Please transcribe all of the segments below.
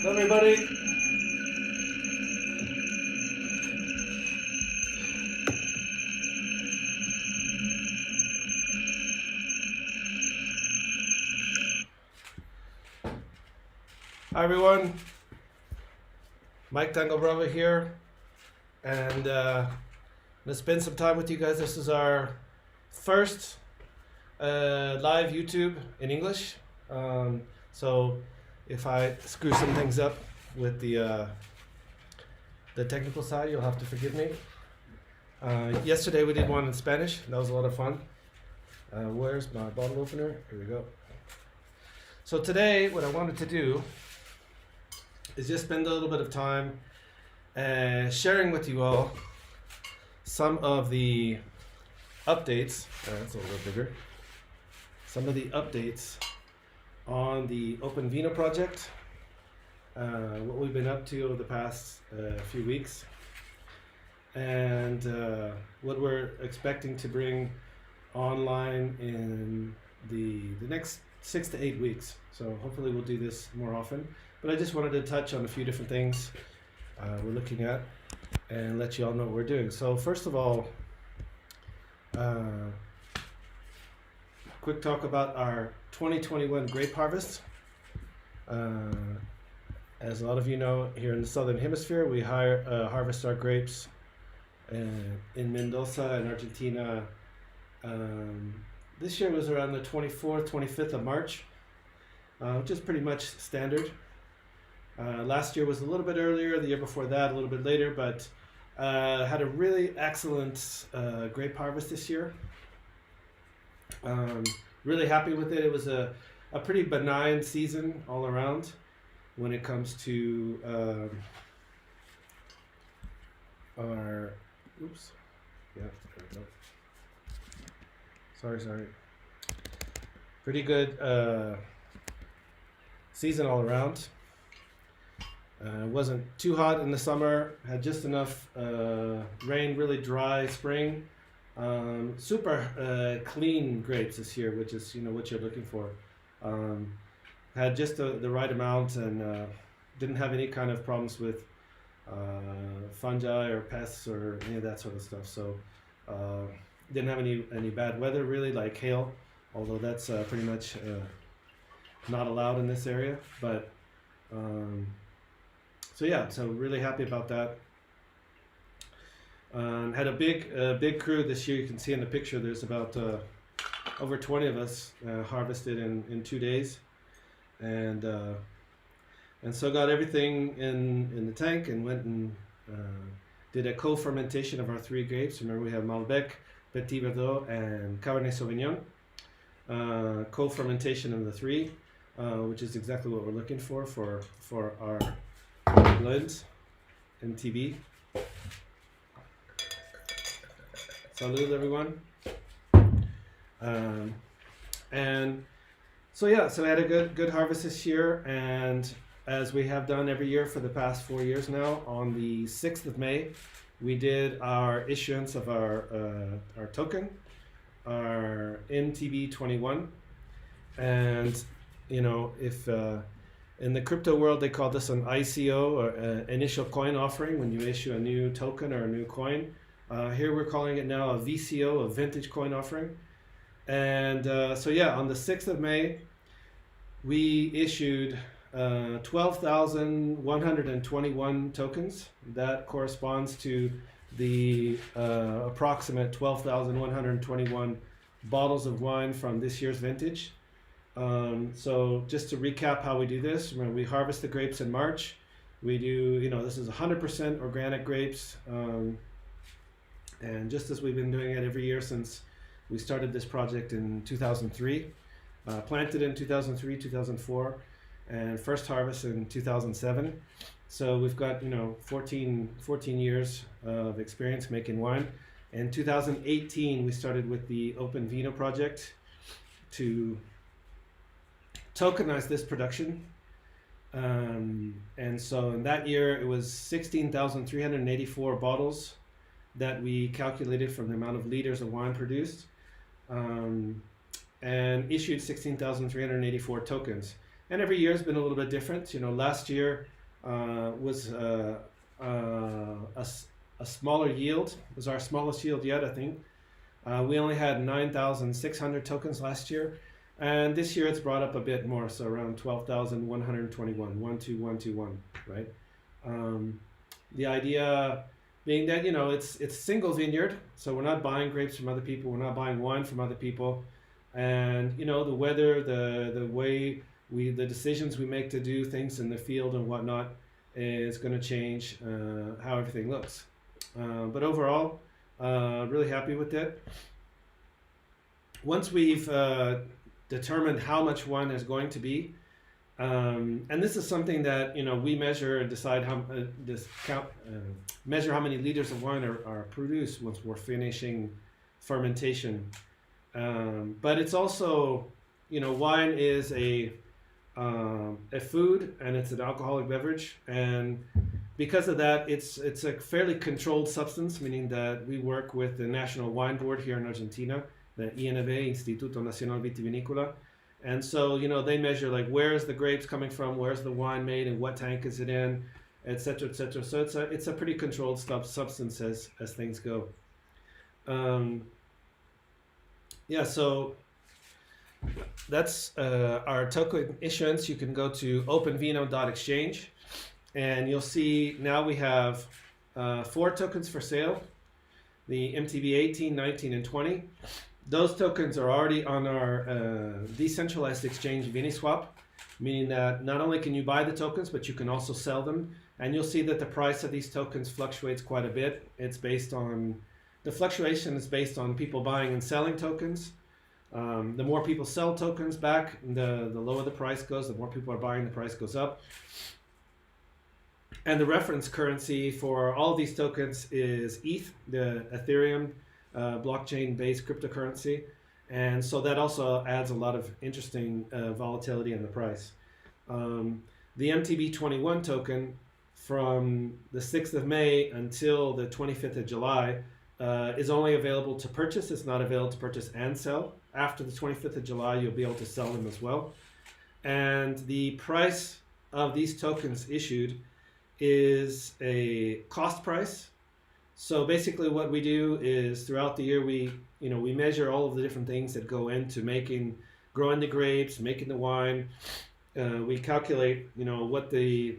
Hello, everybody. Hi, everyone. Mike Tango Bravo here, and let's spend some time with you guys. This is our first live YouTube in English. So if I screw some things up with the technical side, you'll have to forgive me. Yesterday we did one in Spanish. That was a lot of fun. Where's my bottle opener? Here we go. So today what I wanted to do is just spend a little bit of time sharing with you all some of the updates. That's a little bigger. Some of the updates on the OpenVino project, what we've been up to over the past few weeks, and what we're expecting to bring online in the next 6 to 8 weeks. So hopefully we'll do this more often. But I just wanted to touch on a few different things we're looking at and let you all know what we're doing. So first of all, quick talk about our 2021 Grape Harvest. As a lot of you know, here in the Southern Hemisphere, we harvest our grapes in Mendoza in Argentina. This year was around the 24th, 25th of March, which is pretty much standard. Last year was a little bit earlier, the year before that a little bit later, but had a really excellent grape harvest this year. Really happy with it. It was a pretty benign season all around when it comes to our, oops, yeah, there we go. Sorry. Pretty good season all around. It wasn't too hot in the summer, had just enough rain, really dry spring. Super clean grapes this year, which is what you're looking for. Had just the right amount and didn't have any kind of problems with fungi or pests or any of that sort of stuff. So didn't have any bad weather really, like hail, although that's pretty much not allowed in this area. But so really happy about that. Had a big crew this year. You can see in the picture there's about over 20 of us harvested in 2 days, and so got everything in the tank and went and did a co-fermentation of our 3 grapes. Remember, we have Malbec, Petit Verdot, and Cabernet Sauvignon. Co-fermentation of the 3, which is exactly what we're looking for our blends, Mtv. Salud, everyone. And so we had a good harvest this year, and as we have done every year for the past 4 years now, on the 6th of May, we did our issuance of our token, our Mtv18. And if in the crypto world they call this an ICO, or initial coin offering, when you issue a new token or a new coin. Here we're calling it now a VCO, a vintage coin offering. And on the 6th of May, we issued 12,121 tokens. That corresponds to the approximate 12,121 bottles of wine from this year's vintage. So just to recap how we do this, we harvest the grapes in March. We do, this is 100% organic grapes. And just as we've been doing it every year since we started this project in 2003, planted in 2003, 2004, and first harvest in 2007. So we've got 14 years of experience making wine. In 2018, we started with the OpenVino project to tokenize this production. And so in that year, it was 16,384 bottles that we calculated from the amount of liters of wine produced, and issued 16,384 tokens. And every year has been a little bit different. Last year was a smaller yield. It was our smallest yield yet, I think. We only had 9,600 tokens last year, and this year it's brought up a bit more, so around 12,121, 12121, right? The idea being that, you know, it's single vineyard, so we're not buying grapes from other people, we're not buying wine from other people, and you know, the weather, the way the decisions we make to do things in the field and whatnot is going to change how everything looks. But overall, really happy with it. Once we've determined how much wine is going to be, and this is something that, you know, we measure and decide how measure how many liters of wine are produced once we're finishing fermentation. But it's also, you know, wine is a food and it's an alcoholic beverage, and because of that, it's a fairly controlled substance, meaning that we work with the National Wine Board here in Argentina, the INV, Instituto Nacional Vitivinícola. And so, you know, they measure like where's the grapes coming from, where's the wine made, and what tank is it in, etc., etc. So it's a pretty controlled substance as things go. Yeah, so that's our token issuance. You can go to openvino.exchange, and you'll see now we have 4 tokens for sale: the Mtv18, 19, and 20. Those tokens are already on our decentralized exchange ViniSwap, meaning that not only can you buy the tokens, but you can also sell them. And you'll see that the price of these tokens fluctuates quite a bit. It's based on, the fluctuation is based on people buying and selling tokens. The more people sell tokens back, the lower the price goes. The more people are buying, the price goes up. And the reference currency for all of these tokens is ETH, the Ethereum blockchain-based cryptocurrency, and so that also adds a lot of interesting volatility in the price. The MTB21 token from the 6th of May until the 25th of July is only available to purchase. It's not available to purchase and sell. After the 25th of July, you'll be able to sell them as well. And the price of these tokens issued is a cost price. So basically what we do is throughout the year we measure all of the different things that go into growing the grapes, making the wine. We calculate, you know, what the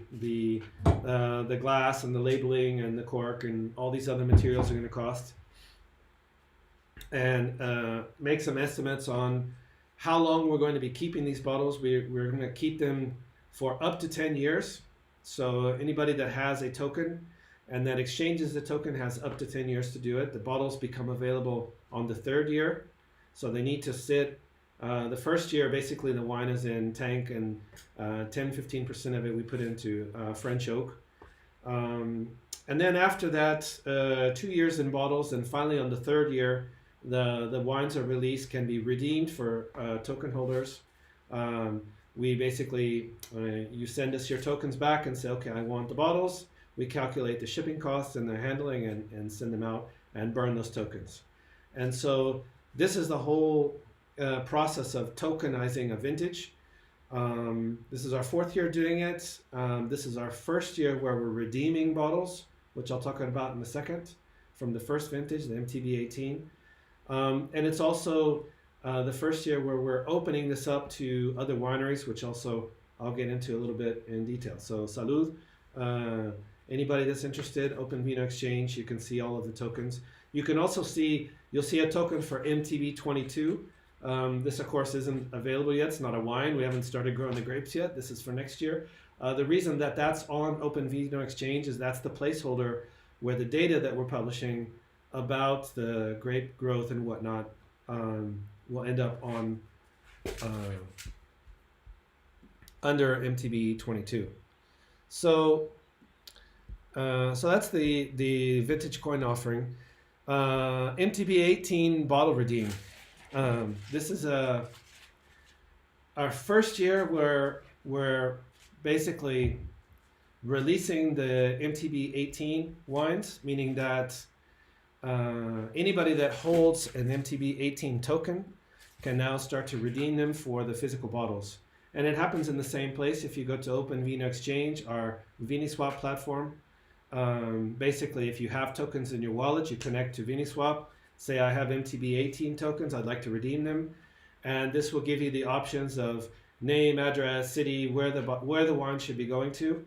glass and the labeling and the cork and all these other materials are going to cost, and make some estimates on how long we're going to be keeping these bottles. We're going to keep them for up to 10 years. So anybody that has a token and that exchanges the token has up to 10 years to do it. The bottles become available on the 3rd year. So they need to sit, the first year, basically the wine is in tank, and 10-15% of it we put into French oak. And then after that, 2 years in bottles, and finally on the 3rd year, the wines are released, can be redeemed for token holders. We basically, you send us your tokens back and say, okay, I want the bottles. We calculate the shipping costs and the handling and send them out and burn those tokens. And so this is the whole process of tokenizing a vintage. This is our 4th year doing it. This is our 1st year where we're redeeming bottles, which I'll talk about in a second, from the first vintage, the Mtv18. And it's also the 1st year where we're opening this up to other wineries, which also I'll get into a little bit in detail. So salud. Anybody that's interested, OpenVino Exchange, you can see all of the tokens. You can also see, you'll see a token for MTB22. This of course isn't available yet. It's not a wine. We haven't started growing the grapes yet. This is for next year. The reason that that's on OpenVino Exchange is that's the placeholder where the data that we're publishing about the grape growth and whatnot will end up on under MTB22. So that's the vintage coin offering. Mtb18 bottle redeem. This is our 1st year where we're basically releasing the Mtb18 wines, meaning that anybody that holds an Mtb18 token can now start to redeem them for the physical bottles. And it happens in the same place if you go to OpenVino Exchange, our ViniSwap platform. Basically, if you have tokens in your wallet, you connect to ViniSwap. Say I have Mtv18 tokens, I'd like to redeem them. And this will give you the options of name, address, city, where the wine should be going to.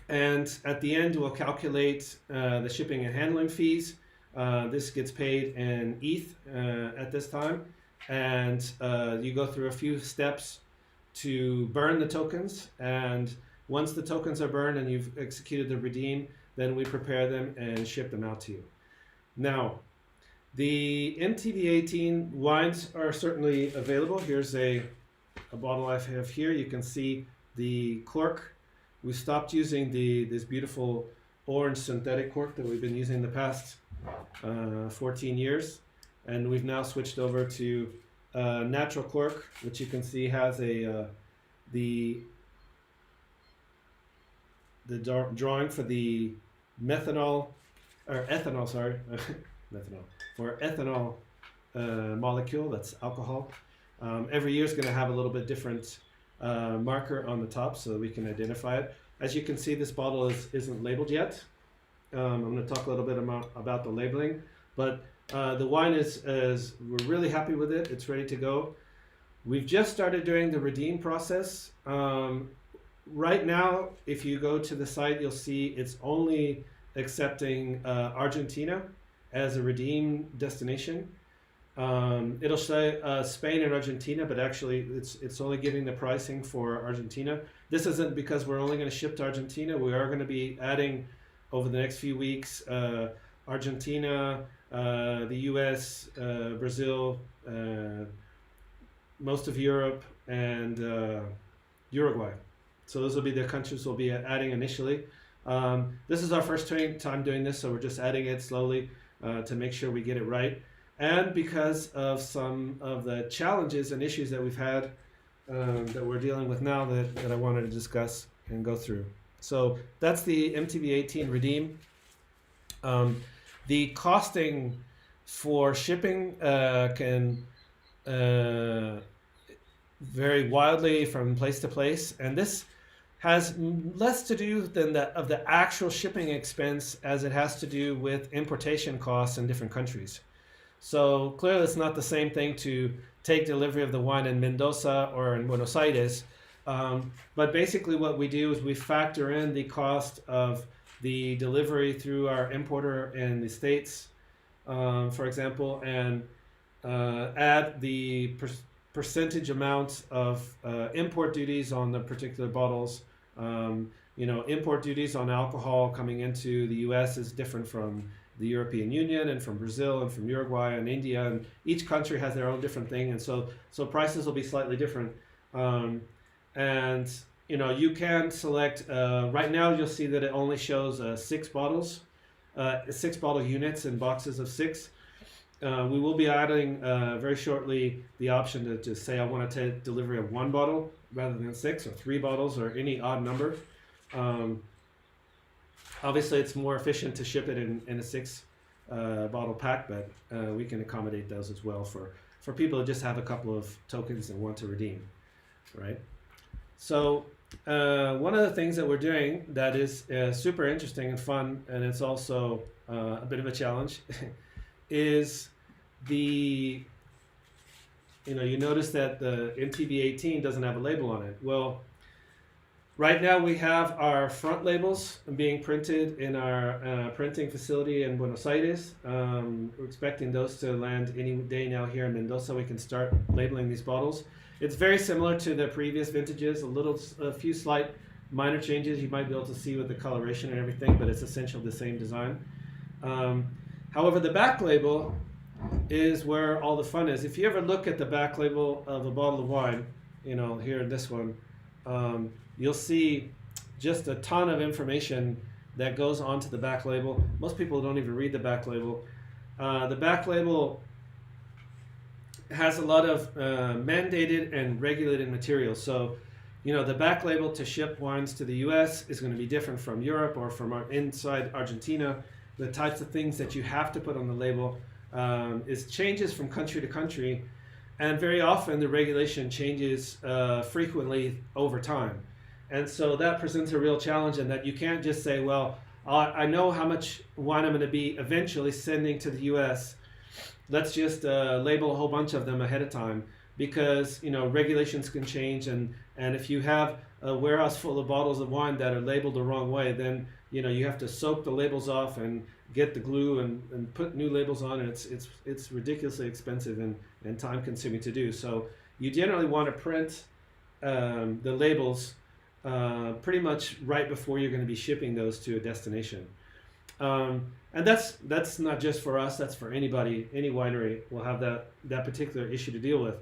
And at the end, we'll calculate the shipping and handling fees. This gets paid in ETH at this time. And you go through a few steps to burn the tokens. And once the tokens are burned and you've executed the redeem, then we prepare them and ship them out to you. Now, the Mtv18 wines are certainly available. Here's a bottle I have here. You can see the cork. We stopped using this beautiful orange synthetic cork that we've been using the past 14 years. And we've now switched over to natural cork, which you can see has the drawing for the ethanol, for ethanol molecule, that's alcohol. Every year is going to have a little bit different marker on the top so that we can identify it. As you can see, this bottle isn't labeled yet. I'm going to talk a little bit about the labeling, but the wine we're really happy with it. It's ready to go. We've just started doing the redeem process. Right now, if you go to the site, you'll see it's only accepting Argentina as a redeem destination. It'll say Spain and Argentina, but actually it's only giving the pricing for Argentina. This isn't because we're only going to ship to Argentina. We are going to be adding over the next few weeks Argentina, the US, Brazil, most of Europe, and Uruguay. So those will be the countries we'll be adding initially. This is our first time doing this, so we're just adding it slowly to make sure we get it right. And because of some of the challenges and issues that we've had that we're dealing with now that I wanted to discuss and go through. So that's the Mtv18 redeem. The costing for shipping can vary wildly from place to place, and this has less to do than the actual shipping expense as it has to do with importation costs in different countries. So clearly it's not the same thing to take delivery of the wine in Mendoza or in Buenos Aires, but basically what we do is we factor in the cost of the delivery through our importer in the States, for example, and add the percentage amount of import duties on the particular bottles. Import duties on alcohol coming into the US is different from the European Union and from Brazil and from Uruguay and India, and each country has their own different thing, and so prices will be slightly different. And you can select, right now you'll see that it only shows 6 bottles, 6 bottle units in boxes of 6. We will be adding very shortly the option to just say I want to take delivery of 1 bottle rather than 6 or 3 bottles or any odd number. Obviously, it's more efficient to ship it in a 6 bottle pack, but we can accommodate those as well for people who just have a couple of tokens and want to redeem, right? So one of the things that we're doing that is super interesting and fun, and it's also a bit of a challenge, is you notice that the Mtv18 doesn't have a label on it. Well, right now we have our front labels being printed in our printing facility in Buenos Aires. We're expecting those to land any day now here in Mendoza. We can start labeling these bottles. It's very similar to the previous vintages, a few slight minor changes you might be able to see with the coloration and everything, but it's essentially the same design. However, the back label is where all the fun is. If you ever look at the back label of a bottle of wine, here in this one, you'll see just a ton of information that goes onto the back label. Most people don't even read the back label. The back label has a lot of mandated and regulated materials. So, the back label to ship wines to the US is going to be different from Europe or from inside Argentina. The types of things that you have to put on the label changes from country to country. And very often the regulation changes frequently over time. And so that presents a real challenge in that you can't just say, well, I know how much wine I'm going to be eventually sending to the US. Let's just label a whole bunch of them ahead of time, because regulations can change, and if you have a warehouse full of bottles of wine that are labeled the wrong way, then you have to soak the labels off and get the glue and put new labels on, and it's ridiculously expensive and time consuming to do. So you generally want to print the labels pretty much right before you're going to be shipping those to a destination. And that's not just for us, that's for anybody. Any winery will have that particular issue to deal with.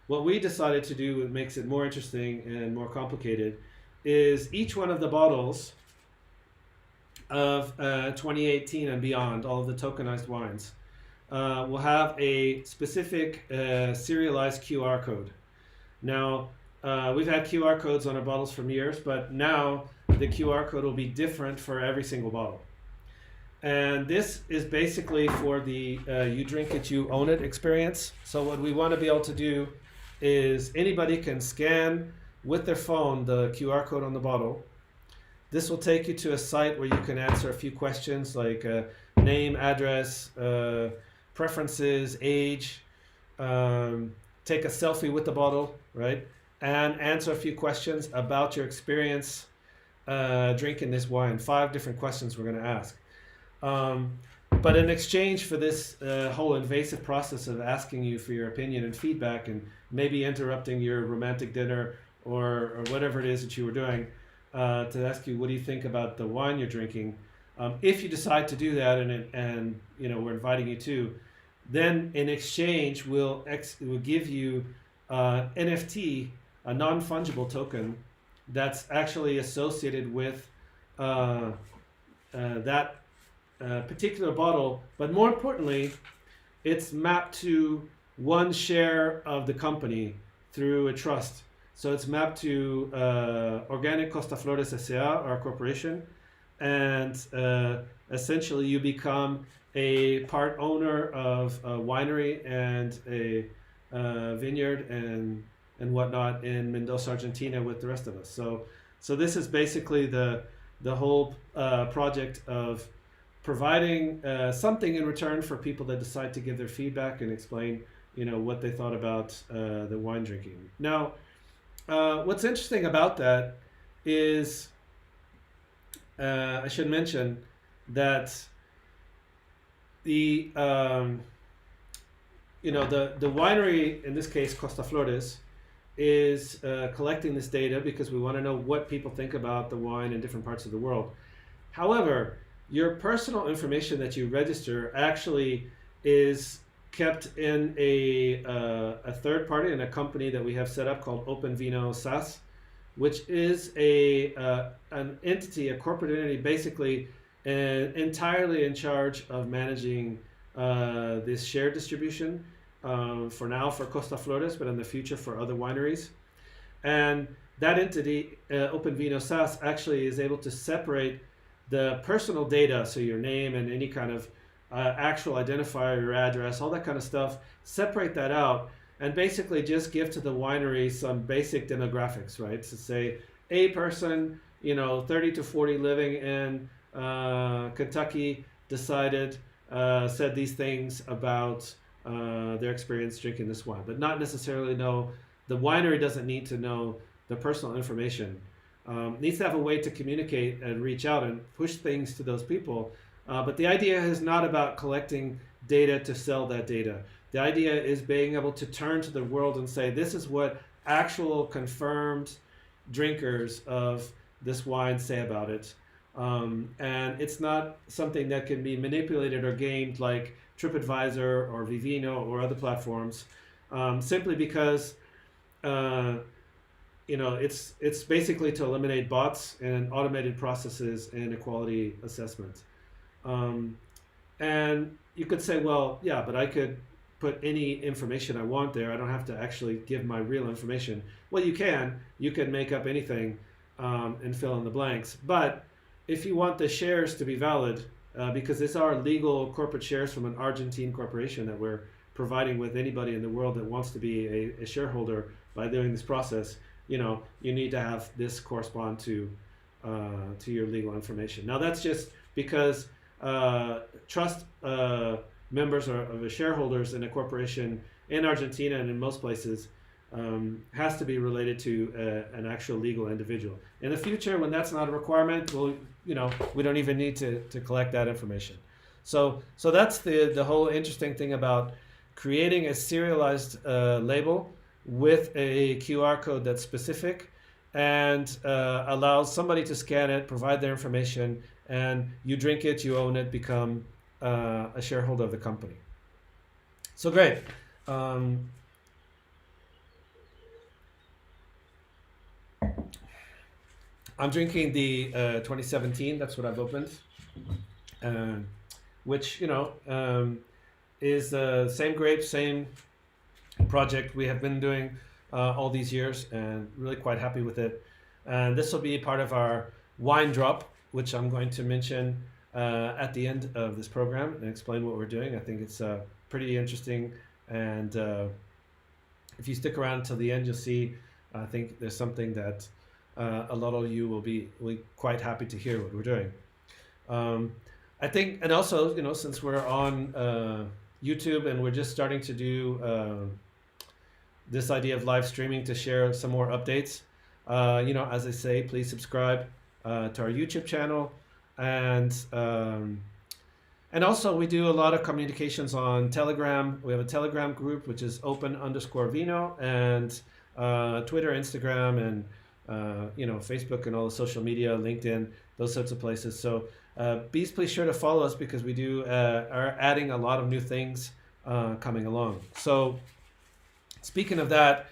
What we decided to do, what makes it more interesting and more complicated, is each one of the bottles of 2018 and beyond, all of the tokenized wines, will have a specific serialized QR code. Now, we've had QR codes on our bottles for years, but now the QR code will be different for every single bottle. And this is basically for the you drink it, you own it experience. So what we want to be able to do is anybody can scan with their phone the QR code on the bottle. This will take you to a site where you can answer a few questions like name, address, preferences, age, take a selfie with the bottle, right? And answer a few questions about your experience drinking this wine. 5 different questions we're going to ask. But in exchange for this whole invasive process of asking you for your opinion and feedback, and maybe interrupting your romantic dinner or whatever it is that you were doing, to ask you what do you think about the wine you're drinking, if you decide to do that, and we're inviting you to, then in exchange we'll give you NFT, a non-fungible token that's actually associated with that particular bottle, but more importantly, it's mapped to one share of the company through a trust. So it's mapped to Organic Costa Flores S.A., our corporation, and essentially you become a part owner of a winery and a vineyard and whatnot in Mendoza, Argentina, with the rest of us. So this is basically the whole project of providing something in return for people that decide to give their feedback and explain, what they thought about the wine drinking. Now, what's interesting about that is, I should mention that the winery, in this case Costa Flores, is collecting this data because we want to know what people think about the wine in different parts of the world. However, your personal information that you register actually is kept in a third party, in a company that we have set up called OpenVino SAS, which is an entity, a corporate entity, basically entirely in charge of managing this shared distribution, for now for Costa Flores, but in the future for other wineries. And that entity, OpenVino SAS, actually is able to separate the personal data, so your name and any kind of actual identifier, your address, all that kind of stuff, separate that out and basically just give to the winery some basic demographics, right? So say a person, 30 to 40 living in Kentucky decided, said these things about their experience drinking this wine, but not necessarily know, the winery doesn't need to know the personal information. Needs to have a way to communicate and reach out and push things to those people. But the idea is not about collecting data to sell that data. The idea is being able to turn to the world and say, this is what actual confirmed drinkers of this wine say about it. And it's not something that can be manipulated or gamed like TripAdvisor or Vivino or other platforms, simply because it's basically to eliminate bots and automated processes and a quality assessment. And you could say, well, yeah, but I could put any information I want there. I don't have to actually give my real information. Well, you can make up anything and fill in the blanks. But if you want the shares to be valid, because these are legal corporate shares from an Argentine corporation that we're providing with anybody in the world that wants to be a shareholder by doing this process, you need to have this correspond to your legal information. Now that's just because trust members of the shareholders in a corporation in Argentina and in most places has to be related to an actual legal individual. In the future, when that's not a requirement, well, we don't even need to collect that information. So that's the whole interesting thing about creating a serialized label with a QR code that's specific and allows somebody to scan it, provide their information, and you drink it, you own it, become a shareholder of the company. So great. I'm drinking the 2017, that's what I've opened, which, is the same grape, same project we have been doing all these years, and really quite happy with it. And this will be part of our wine drop, which I'm going to mention at the end of this program and explain what we're doing. I think it's pretty interesting, and if you stick around till the end, you'll see, I think there's something that a lot of you will be quite happy to hear what we're doing. I think, and also, since we're on YouTube and we're just starting to do this idea of live streaming to share some more updates, as I say, please subscribe to our YouTube channel, and also we do a lot of communications on Telegram. We have a Telegram group which is open_vino, and Twitter, Instagram, and Facebook, and all the social media, LinkedIn, those sorts of places. So please sure to follow us, because we are adding a lot of new things coming along. So speaking of that,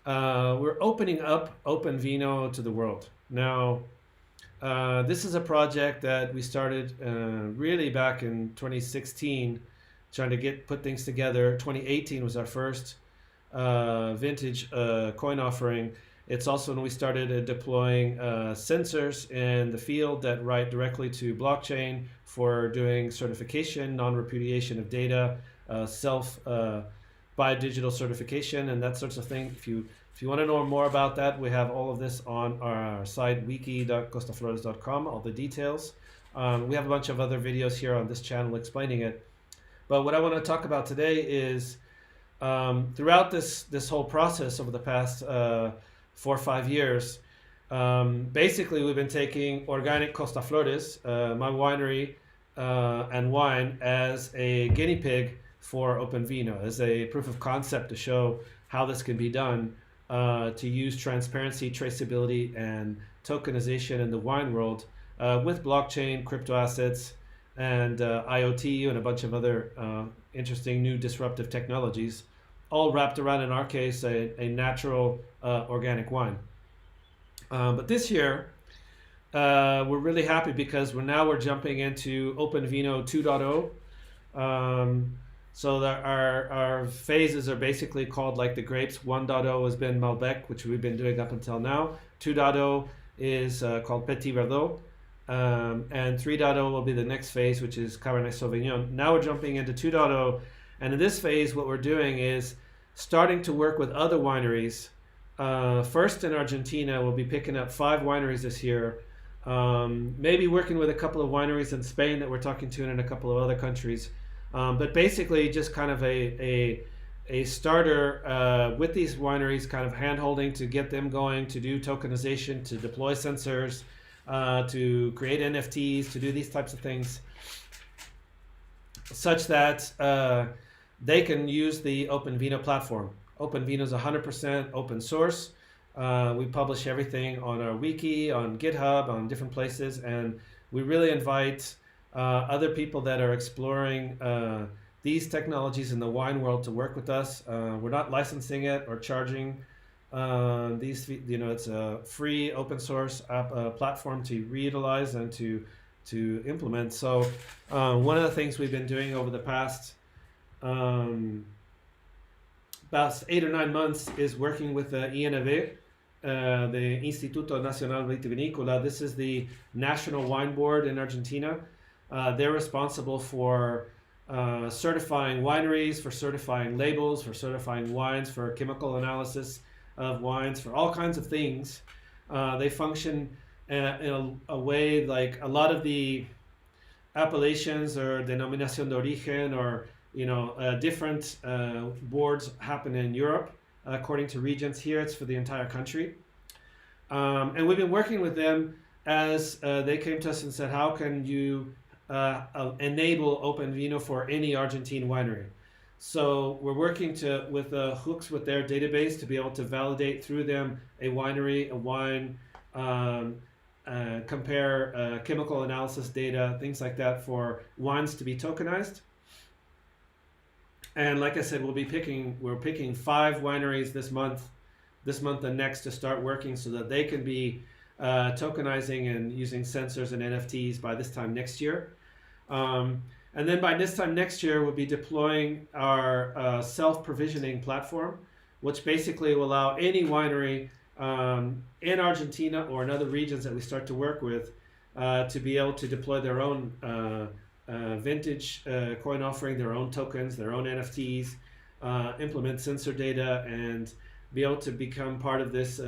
we're opening up OpenVino to the world. Now, this is a project that we started really back in 2016, trying to put things together. 2018 was our first vintage coin offering. It's also when we started deploying sensors in the field that write directly to blockchain for doing certification, non-repudiation of data, self-biodigital certification, and that sorts of thing. If you want to know more about that, we have all of this on our site, wiki.costaflores.com, all the details. We have a bunch of other videos here on this channel explaining it. But what I want to talk about today is throughout this whole process over the past 4 or 5 years, basically we've been taking organic Costa Flores, my winery and wine, as a guinea pig for OpenVino, as a proof of concept to show how this can be done, to use transparency, traceability, and tokenization in the wine world with blockchain, crypto assets, and IoT, and a bunch of other interesting new disruptive technologies, all wrapped around, in our case, a natural organic wine. But this year, we're really happy because we're jumping into OpenVino 2.0. So that our phases are basically called like the grapes. 1.0 has been Malbec, which we've been doing up until now. 2.0 is called Petit Verdot. And 3.0 will be the next phase, which is Cabernet Sauvignon. Now we're jumping into 2.0. And in this phase, what we're doing is starting to work with other wineries. First in Argentina, we'll be picking up 5 wineries this year. Maybe working with a couple of wineries in Spain that we're talking to, and in a couple of other countries. But basically just kind of a starter with these wineries, kind of hand-holding to get them going, to do tokenization, to deploy sensors, to create NFTs, to do these types of things, such that they can use the OpenVino platform. OpenVino is 100% open source. We publish everything on our wiki, on GitHub, on different places, and we really invite other people that are exploring these technologies in the wine world to work with us. We're not licensing it or charging these. It's a free open source platform to reutilize and to implement. So one of the things we've been doing over the past about 8 or 9 months is working with the INV, the Instituto Nacional Vitivinícola. This is the national wine board in Argentina. They're responsible for certifying wineries, for certifying labels, for certifying wines, for chemical analysis of wines, for all kinds of things. They function in a way like a lot of the appellations or denominación de origen, or different boards happen in Europe according to regions. Here it's for the entire country. And we've been working with them as they came to us and said, how can you enable OpenVino for any Argentine winery? So we're working with hooks with their database to be able to validate through them a winery, a wine, compare chemical analysis data, things like that, for wines to be tokenized. And like I said, we're picking 5 wineries this month and next to start working so that they can be tokenizing and using sensors and NFTs by this time next year. And then by this time next year, we'll be deploying our self-provisioning platform, which basically will allow any winery in Argentina or in other regions that we start to work with to be able to deploy their own vintage coin offering, their own tokens, their own NFTs, implement sensor data, and be able to become part of this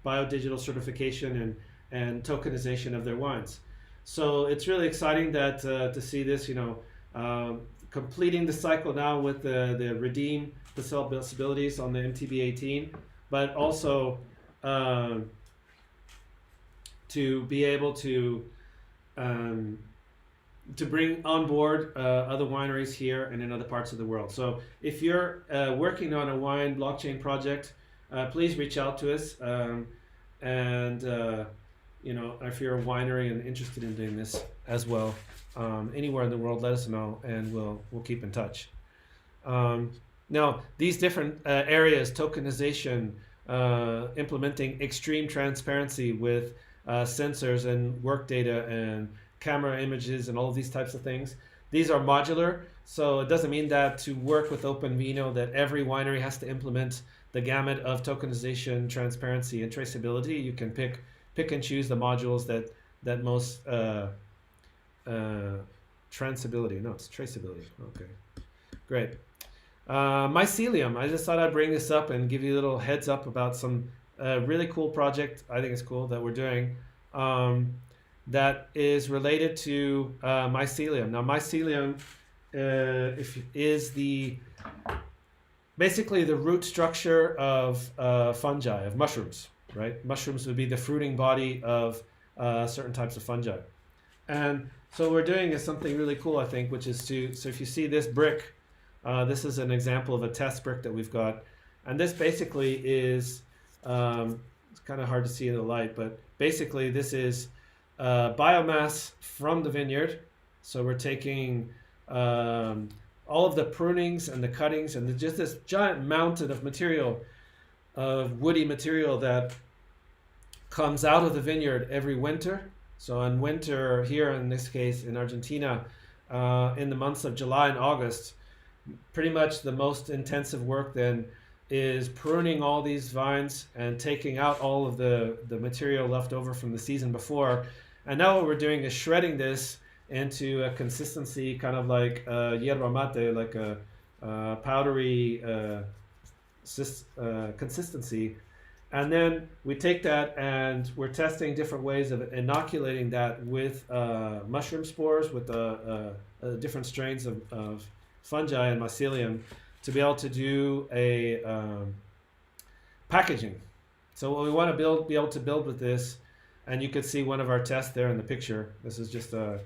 biodigital certification and tokenization of their wines. So it's really exciting that to see this, completing the cycle now with the redeem possibilities on the Mtv18, but also to be able to bring on board other wineries here and in other parts of the world. So if you're working on a wine blockchain project, please reach out to us. If you're a winery and interested in doing this as well, anywhere in the world, let us know, and we'll keep in touch. Now, these different areas, tokenization, implementing extreme transparency with sensors and work data and camera images and all of these types of things, these are modular. So it doesn't mean that to work with OpenVino that every winery has to implement the gamut of tokenization, transparency, and traceability. You can pick and choose the modules that most traceability. No, it's traceability. Okay, great. Mycelium. I just thought I'd bring this up and give you a little heads up about some really cool project. I think it's cool that we're doing that is related to Mycelium. Now, Mycelium is basically the root structure of fungi, of mushrooms. Right? Mushrooms would be the fruiting body of certain types of fungi. And so what we're doing is something really cool, I think, which is so if you see this brick, this is an example of a test brick that we've got. And this basically is, it's kind of hard to see in the light, but basically this is biomass from the vineyard. So we're taking all of the prunings and the cuttings and just this giant mountain of material, of woody material that comes out of the vineyard every winter. So in winter here, in this case in Argentina, in the months of July and August, pretty much the most intensive work then is pruning all these vines and taking out all of the material left over from the season before. And now what we're doing is shredding this into a consistency kind of like yerba mate, like a powdery consistency. And then we take that and we're testing different ways of inoculating that with mushroom spores, with different strains of fungi and mycelium, to be able to do a packaging. So what we want to be able to build with this, and you could see one of our tests there in the picture, this is just a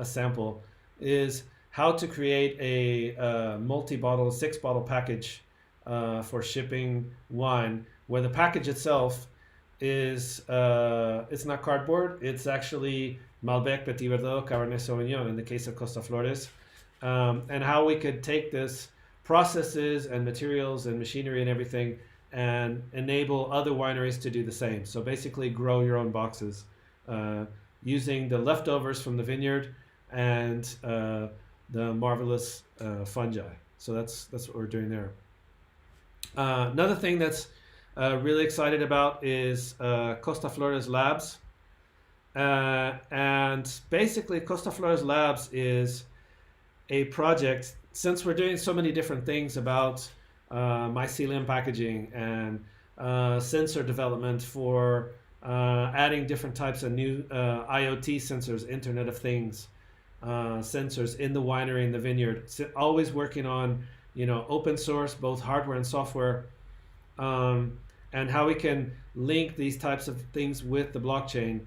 sample, is how to create a multi-bottle, 6-bottle package for shipping wine, where the package itself is, it's not cardboard, it's actually Malbec, Petit Verdot, Cabernet Sauvignon in the case of Costa Flores, and how we could take this processes and materials and machinery and everything and enable other wineries to do the same. So basically grow your own boxes using the leftovers from the vineyard and the marvelous fungi. So that's what we're doing there. Another thing that's really excited about is Costa Flores Labs. And basically Costa Flores Labs is a project, since we're doing so many different things about mycelium packaging and sensor development for adding different types of new IoT sensors, Internet of Things sensors in the winery and the vineyard. So always working on, open source, both hardware and software, and how we can link these types of things with the blockchain.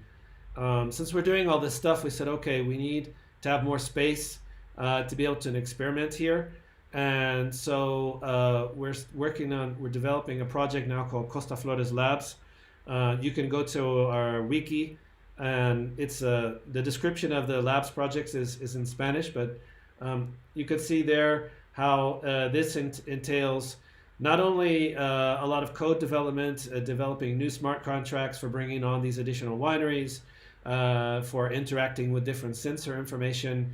Since we're doing all this stuff, we said, okay, we need to have more space to be able to experiment here. And so we're developing a project now called Costa Flores Labs. You can go to our wiki, and it's the description of the labs projects is in Spanish, but you can see there how this entails not only a lot of code development, developing new smart contracts for bringing on these additional wineries, for interacting with different sensor information,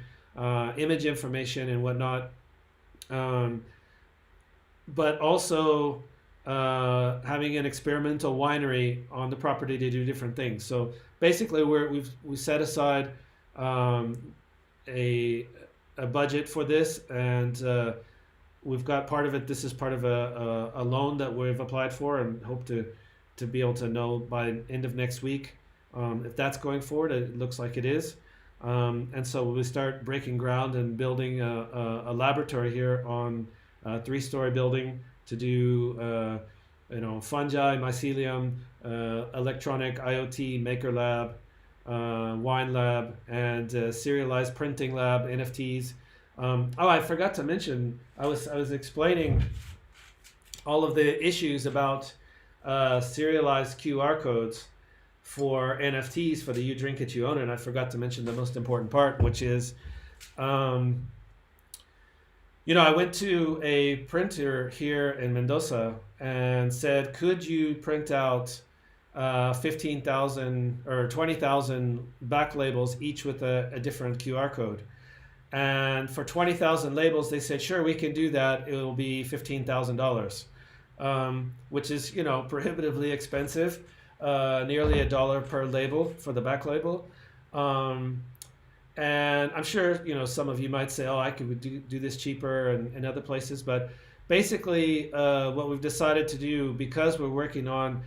image information and whatnot, but also having an experimental winery on the property to do different things. So basically we've set aside a budget for this, and we've got part of it. This is part of a loan that we've applied for, and hope to be able to know by end of next week if that's going forward. It looks like it is. And so we start breaking ground and building a laboratory here on a 3-story building to do fungi, mycelium, electronic IoT maker lab, wine lab, and serialized printing lab, NFTs. I forgot to mention, I was explaining all of the issues about serialized QR codes for NFTs for the You Drink It, You Own It, and I forgot to mention the most important part, which is, I went to a printer here in Mendoza and said, could you print out 15,000 or 20,000 back labels, each with a different QR code? And for 20,000 labels, they said, sure, we can do that. It will be $15,000, which is, prohibitively expensive. Nearly $1 per label for the back label. And I'm sure, some of you might say, oh, I could do this cheaper in other places. But basically, what we've decided to do, because we're working on,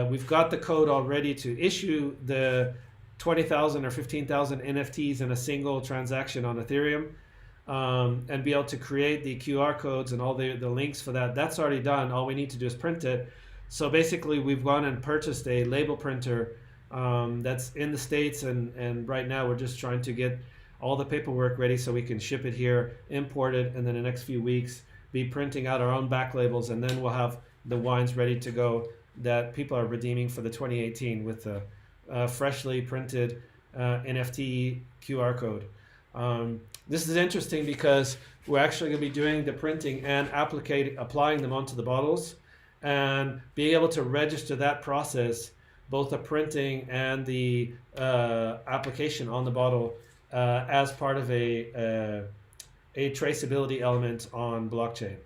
we've got the code already to issue the 20,000 or 15,000 NFTs in a single transaction on Ethereum, and be able to create the QR codes and all the links for that. That's already done. All we need to do is print it. So basically, we've gone and purchased a label printer that's in the States, and right now we're just trying to get all the paperwork ready so we can ship it here, import it, and then the next few weeks be printing out our own back labels, and then we'll have the wines ready to go that people are redeeming for the 2018 with the freshly printed NFT QR code. This is interesting because we're actually going to be doing the printing and applying them onto the bottles, and being able to register that process, both the printing and the application on the bottle, as part of a traceability element on blockchain.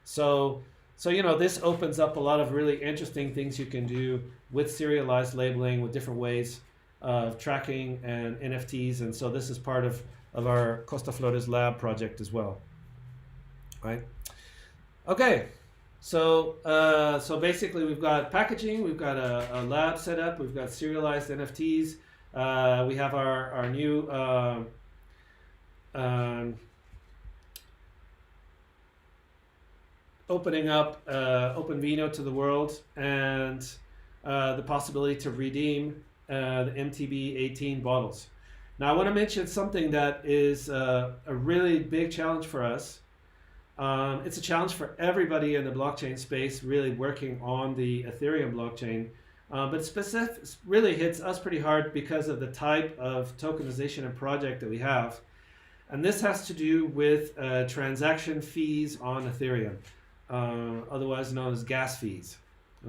So this opens up a lot of really interesting things you can do with serialized labeling, with different ways of tracking and NFTs. And so this is part of our Costa Flores lab project as well, right? Okay. So basically, we've got packaging, we've got a lab set up, we've got serialized NFTs, we have our new opening up OpenVino to the world, and the possibility to redeem the Mtv18 bottles. Now, I want to mention something that is a really big challenge for us. It's a challenge for everybody in the blockchain space, really working on the Ethereum blockchain, but really hits us pretty hard because of the type of tokenization and project that we have. And this has to do with transaction fees on Ethereum, otherwise known as gas fees.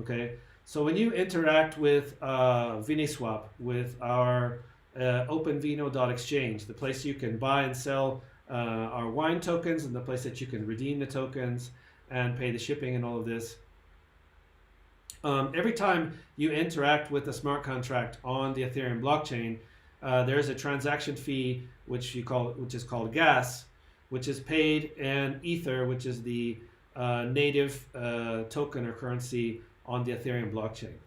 Okay, so when you interact with ViniSwap, with our OpenVino.exchange, the place you can buy and sell our wine tokens, and the place that you can redeem the tokens and pay the shipping and all of this. Every time you interact with a smart contract on the Ethereum blockchain, there is a transaction fee which is called gas, which is paid in Ether, which is the native token or currency on the Ethereum blockchain.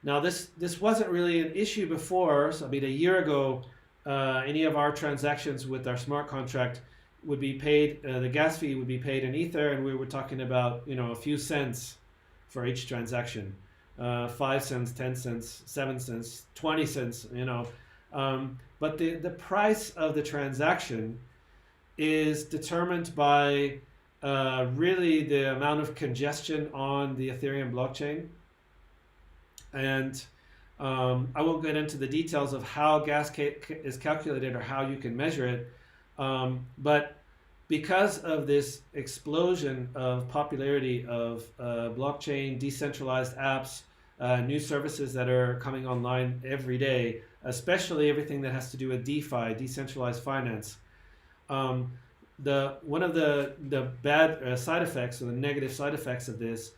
Now, this wasn't really an issue before. So, I mean, a year ago, any of our transactions with our smart contract would be paid, the gas fee would be paid in Ether, and we were talking about, a few cents for each transaction. 5 cents, 10 cents, 7 cents, 20 cents, but the price of the transaction is determined by really the amount of congestion on the Ethereum blockchain. And I won't get into the details of how gas is calculated or how you can measure it. But because of this explosion of popularity of blockchain, decentralized apps, new services that are coming online every day, especially everything that has to do with DeFi, decentralized finance, one of the bad side effects, or the negative side effects of this,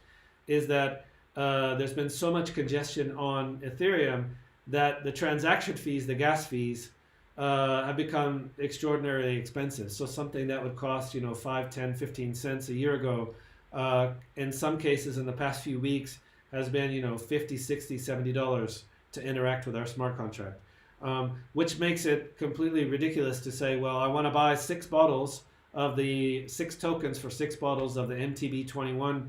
is that there's been so much congestion on Ethereum that the transaction fees, the gas fees, have become extraordinarily expensive. So something that would cost 5, 10, 15 cents a year ago, in some cases in the past few weeks has been $50, $60, $70 to interact with our smart contract, which makes it completely ridiculous to say, well, I want to buy 6 bottles of the 6 tokens for 6 bottles of the Mtv18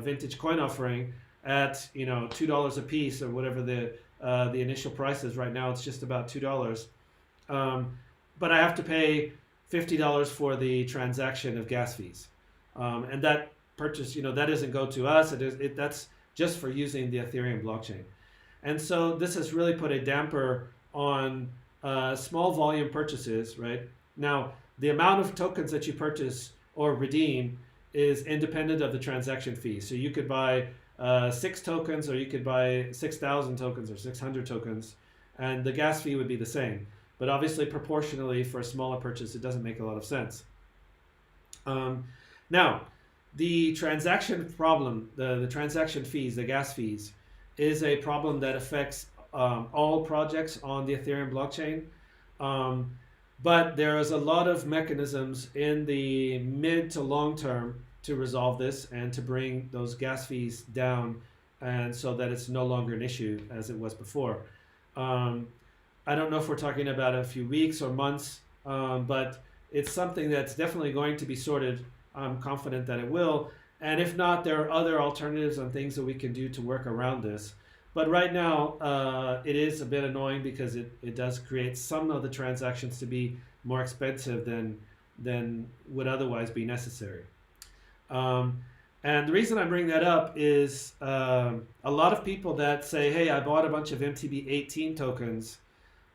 vintage coin offering at $2 a piece, or whatever the initial price is. Right now it's just about $2, but I have to pay $50 for the transaction of gas fees, and that purchase, that doesn't go to us. That's just for using the Ethereum blockchain. And so this has really put a damper on small volume purchases. Right now, the amount of tokens that you purchase or redeem is independent of the transaction fee. So you could buy 6 tokens, or you could buy 6,000 tokens or 600 tokens, and the gas fee would be the same. But obviously, proportionally, for a smaller purchase, it doesn't make a lot of sense. Now, the transaction problem, the transaction fees, the gas fees, is a problem that affects all projects on the Ethereum blockchain. But there is a lot of mechanisms in the mid to long term to resolve this and to bring those gas fees down, and so that it's no longer an issue as it was before. I don't know if we're talking about a few weeks or months, but it's something that's definitely going to be sorted. I'm confident that it will. And if not, there are other alternatives and things that we can do to work around this. But right now, it is a bit annoying because it does create some of the transactions to be more expensive than would otherwise be necessary. And the reason I bring that up is a lot of people that say, hey, I bought a bunch of Mtv18 tokens.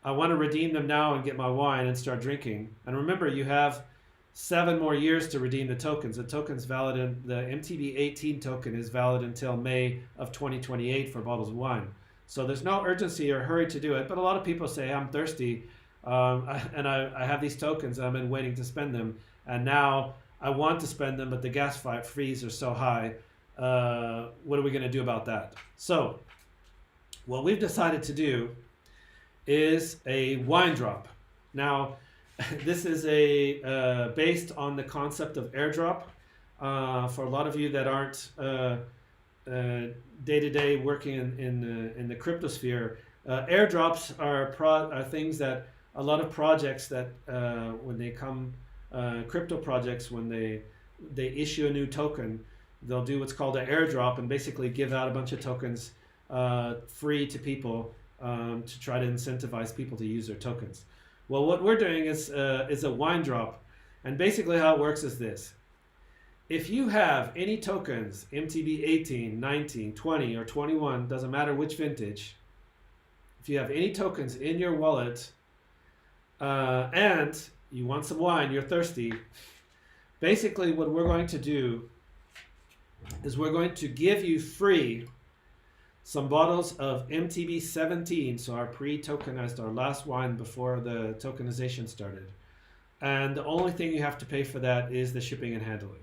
I want to redeem them now and get my wine and start drinking. And remember, you have 7 more years to redeem the tokens. The token's valid, the Mtv18 token is valid until May of 2028 for bottles of wine. So there's no urgency or hurry to do it. But a lot of people say, I'm thirsty, and I have these tokens, and I've been waiting to spend them, and now I want to spend them, but the gas fees are so high. What are we going to do about that? So what we've decided to do is a wine drop. Now, this is based on the concept of airdrop. For a lot of you that aren't day-to-day working in the cryptosphere, airdrops are things that a lot of projects that when they come, crypto projects, when they issue a new token, they'll do what's called an airdrop and basically give out a bunch of tokens free to people to try to incentivize people to use their tokens. Well, what we're doing is a wine drop, and basically how it works is this. If you have any tokens, Mtv18, 19, 20, or 21, doesn't matter which vintage, if you have any tokens in your wallet and you want some wine, you're thirsty, basically what we're going to do is we're going to give you free some bottles of Mtv18, so our pre-tokenized, our last wine before the tokenization started. And the only thing you have to pay for that is the shipping and handling.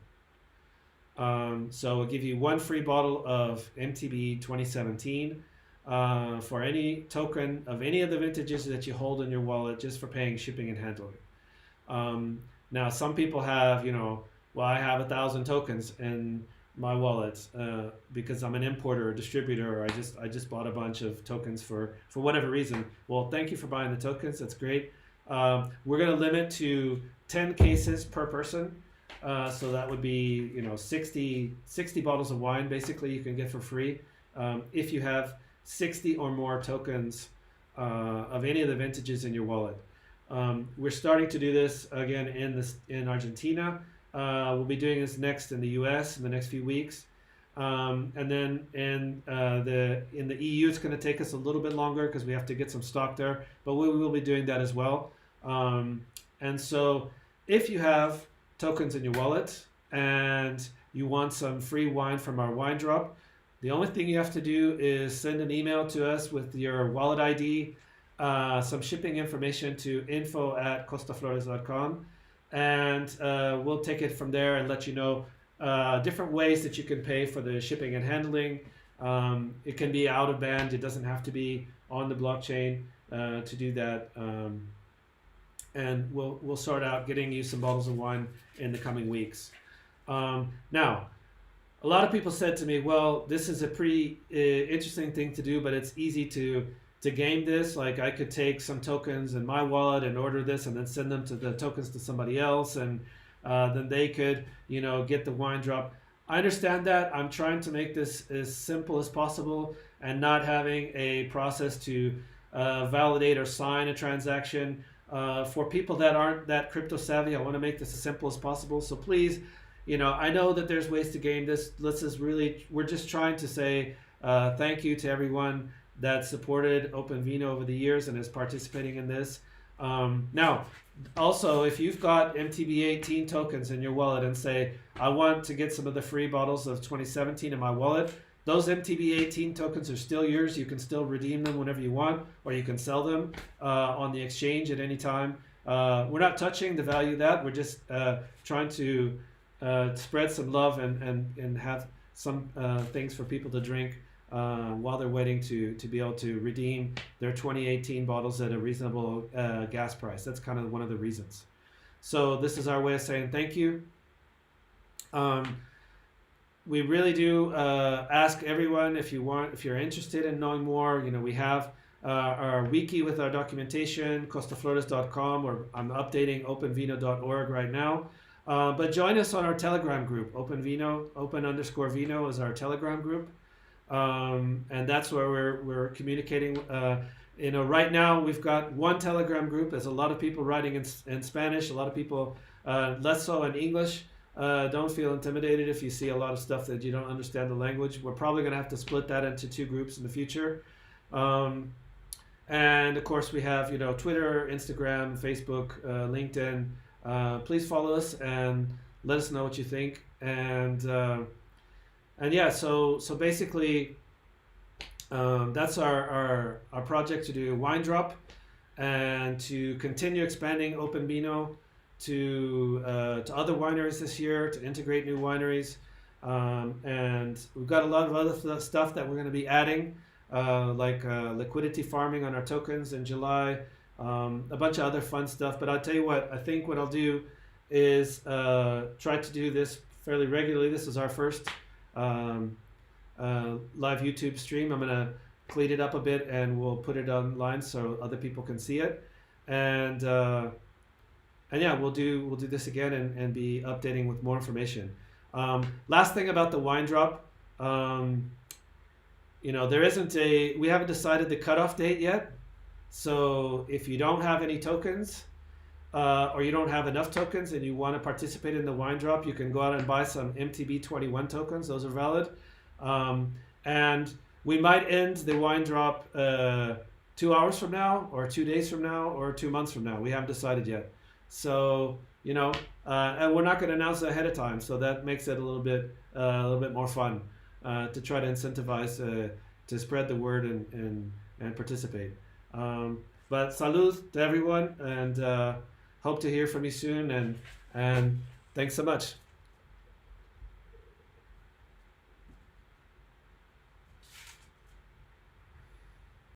So we'll give you 1 free bottle of MTV 2017 for any token of any of the vintages that you hold in your wallet, just for paying shipping and handling. Now, some people have, well, I have 1,000 tokens in my wallet because I'm an importer or distributor, or I just bought a bunch of tokens for whatever reason. Well, thank you for buying the tokens. That's great. We're going to limit to 10 cases per person. So that would be 60 bottles of wine basically you can get for free if you have 60 or more tokens of any of the vintages in your wallet. We're starting to do this again in Argentina. We'll be doing this next in the US in the next few weeks. And then in the EU, it's going to take us a little bit longer because we have to get some stock there, but we will be doing that as well. And so if you have tokens in your wallet and you want some free wine from our wine drop, the only thing you have to do is send an email to us with your wallet ID, some shipping information to info@costaflores.com, and we'll take it from there and let you know different ways that you can pay for the shipping and handling. It can be out of band. It doesn't have to be on the blockchain to do that. And we'll sort out getting you some bottles of wine in the coming weeks. Now, a lot of people said to me, well, this is a pretty interesting thing to do, but it's easy to game this. Like, I could take some tokens in my wallet and order this and then send them to the tokens to somebody else, and then they could get the wine drop. I understand that. I'm trying to make this as simple as possible and not having a process to validate or sign a transaction. For people that aren't that crypto savvy, I want to make this as simple as possible. So please, I know that there's ways to game this. We're just trying to say thank you to everyone that supported OpenVino over the years and is participating in this. Now, also, if you've got Mtv18 tokens in your wallet and say, I want to get some of the free bottles of 2017 in my wallet, those Mtv18 tokens are still yours. You can still redeem them whenever you want, or you can sell them on the exchange at any time. We're not touching the value of that. We're just trying to spread some love and have some things for people to drink while they're waiting to be able to redeem their 2018 bottles at a reasonable gas price. That's kind of one of the reasons. So this is our way of saying thank you. We really do ask everyone, if you're interested in knowing more, we have our wiki with our documentation, costaflores.com, or I'm updating openvino.org right now. But join us on our Telegram group, OpenVino, open_vino is our Telegram group. And that's where we're communicating. Right now we've got one Telegram group. There's a lot of people writing in Spanish, a lot of people less so in English. Don't feel intimidated if you see a lot of stuff that you don't understand the language. We're probably going to have to split that into 2 groups in the future. And of course we have, Twitter, Instagram, Facebook, LinkedIn. Please follow us and let us know what you think. And yeah, so basically that's our project, to do a wine drop and to continue expanding OpenVino to other wineries this year, to integrate new wineries. And we've got a lot of other stuff that we're going to be adding, like liquidity farming on our tokens in July, a bunch of other fun stuff. But I'll tell you what, I think what I'll do is try to do this fairly regularly. This is our first live YouTube stream. I'm going to clean it up a bit and we'll put it online so other people can see it. And yeah, we'll do this again and be updating with more information. Last thing about the wine drop, we haven't decided the cutoff date yet. So if you don't have any tokens, or you don't have enough tokens and you want to participate in the wine drop, you can go out and buy some MTB21 tokens. Those are valid. And we might end the wine drop 2 hours from now, or 2 days from now, or 2 months from now. We haven't decided yet. So, and we're not going to announce it ahead of time. So that makes it a little bit more fun to try to incentivize to spread the word and participate. But salud to everyone, and hope to hear from you soon. And thanks so much.